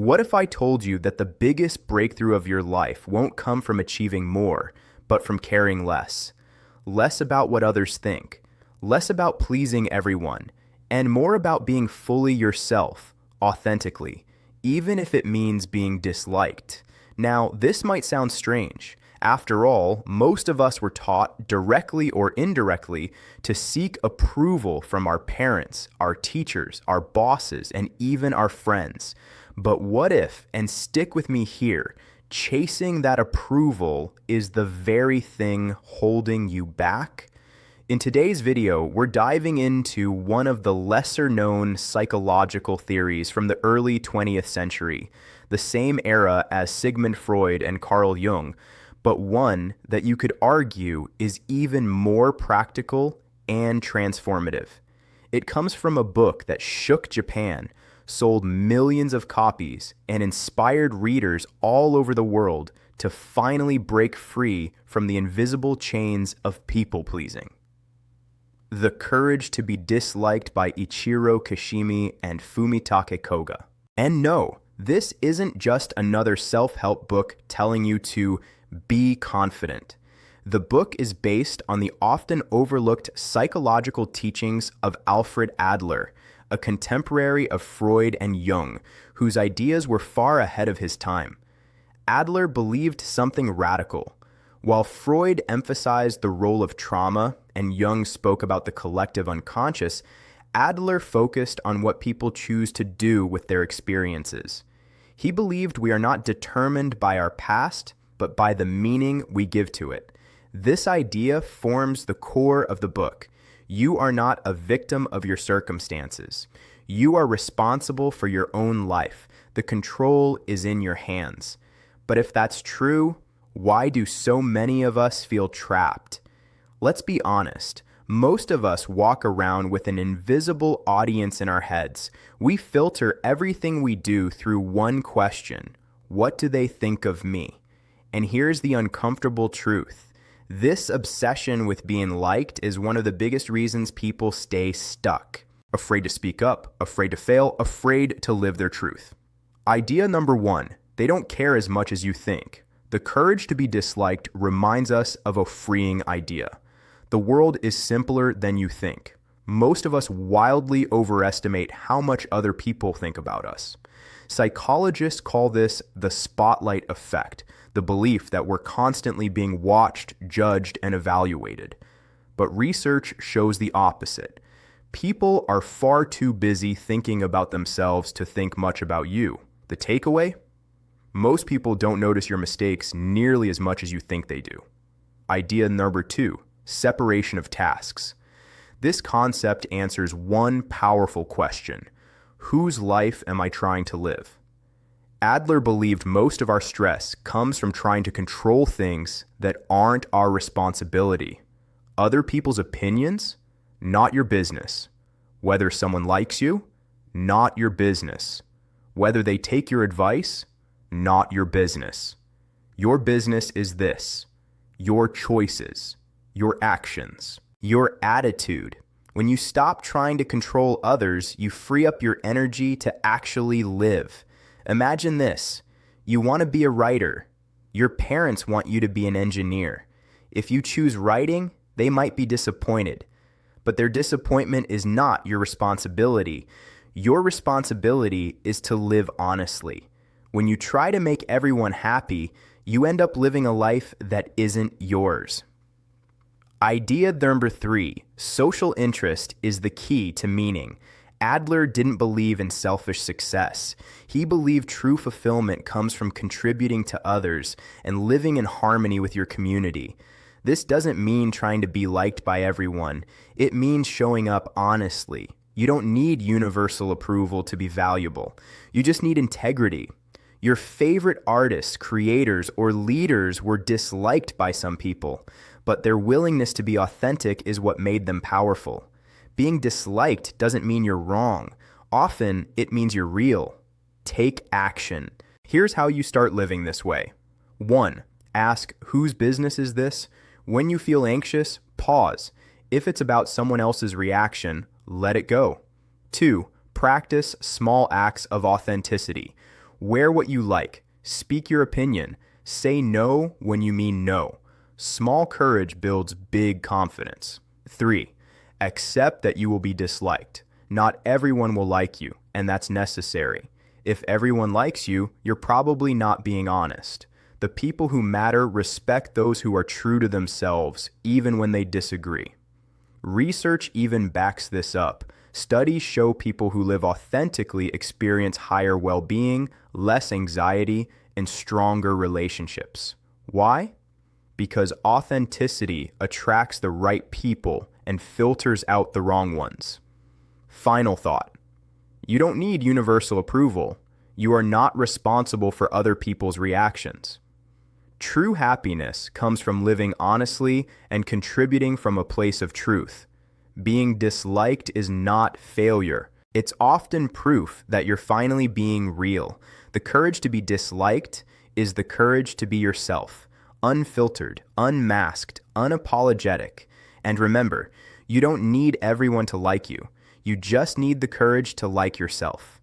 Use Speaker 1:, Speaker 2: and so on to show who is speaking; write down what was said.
Speaker 1: What if I told you that the biggest breakthrough of your life won't come from achieving more, but from caring less? Less about what others think, less about pleasing everyone, and more about being fully yourself, authentically, even if it means being disliked. Now, this might sound strange. After all, most of us were taught, directly or indirectly, to seek approval from our parents, our teachers, our bosses, and even our friends. But what if, and stick with me here, chasing that approval is the very thing holding you back? In today's video, we're diving into one of the lesser-known psychological theories from the early 20th century, the same era as Sigmund Freud and Carl Jung, but one that you could argue is even more practical and transformative. It comes from a book that shook Japan, sold millions of copies, and inspired readers all over the world to finally break free from the invisible chains of people-pleasing. The Courage to be Disliked by Ichiro Kashimi and Fumitake Koga. And no, this isn't just another self-help book telling you to be confident. The book is based on the often overlooked psychological teachings of Alfred Adler, a contemporary of Freud and Jung, whose ideas were far ahead of his time. Adler believed something radical. While Freud emphasized the role of trauma and Jung spoke about the collective unconscious, Adler focused on what people choose to do with their experiences. He believed we are not determined by our past, but by the meaning we give to it. This idea forms the core of the book. You are not a victim of your circumstances. You are responsible for your own life. The control is in your hands. But if that's true, why do so many of us feel trapped? Let's be honest. Most of us walk around with an invisible audience in our heads. We filter everything we do through one question: what do they think of me? And here's the uncomfortable truth. This obsession with being liked is one of the biggest reasons people stay stuck. Afraid to speak up, afraid to fail, afraid to live their truth. Idea number one, they don't care as much as you think. The courage to be disliked reminds us of a freeing idea. The world is simpler than you think. Most of us wildly overestimate how much other people think about us. Psychologists call this the spotlight effect, the belief that we're constantly being watched, judged, and evaluated. But research shows the opposite. People are far too busy thinking about themselves to think much about you. The takeaway? Most people don't notice your mistakes nearly as much as you think they do. Idea number two, separation of tasks. This concept answers one powerful question: whose life am I trying to live? Adler believed most of our stress comes from trying to control things that aren't our responsibility. Other people's opinions? Not your business. Whether someone likes you? Not your business. Whether they take your advice? Not your business. Your business is this: your choices, your actions, your attitude. When you stop trying to control others, you free up your energy to actually live. Imagine this. You want to be a writer. Your parents want you to be an engineer. If you choose writing, they might be disappointed. But their disappointment is not your responsibility. Your responsibility is to live honestly. When you try to make everyone happy, you end up living a life that isn't yours. Idea number three, social interest is the key to meaning. Adler didn't believe in selfish success. He believed true fulfillment comes from contributing to others and living in harmony with your community. This doesn't mean trying to be liked by everyone. It means showing up honestly. You don't need universal approval to be valuable. You just need integrity. Your favorite artists, creators, or leaders were disliked by some people, but their willingness to be authentic is what made them powerful. Being disliked doesn't mean you're wrong. Often, it means you're real. Take action. Here's how you start living this way. 1. Ask, whose business is this? When you feel anxious, pause. If it's about someone else's reaction, let it go. 2. Practice small acts of authenticity. Wear what you like. Speak your opinion. Say no when you mean no. Small courage builds big confidence. 3. Accept that you will be disliked. Not everyone will like you, and that's necessary. If everyone likes you, you're probably not being honest. The people who matter respect those who are true to themselves, even when they disagree. Research even backs this up. Studies show people who live authentically experience higher well-being, less anxiety, and stronger relationships. Why? Because authenticity attracts the right people and filters out the wrong ones. Final thought. You don't need universal approval. You are not responsible for other people's reactions. True happiness comes from living honestly and contributing from a place of truth. Being disliked is not failure. It's often proof that you're finally being real. The courage to be disliked is the courage to be yourself, unfiltered, unmasked, unapologetic. And remember, you don't need everyone to like you. You just need the courage to like yourself.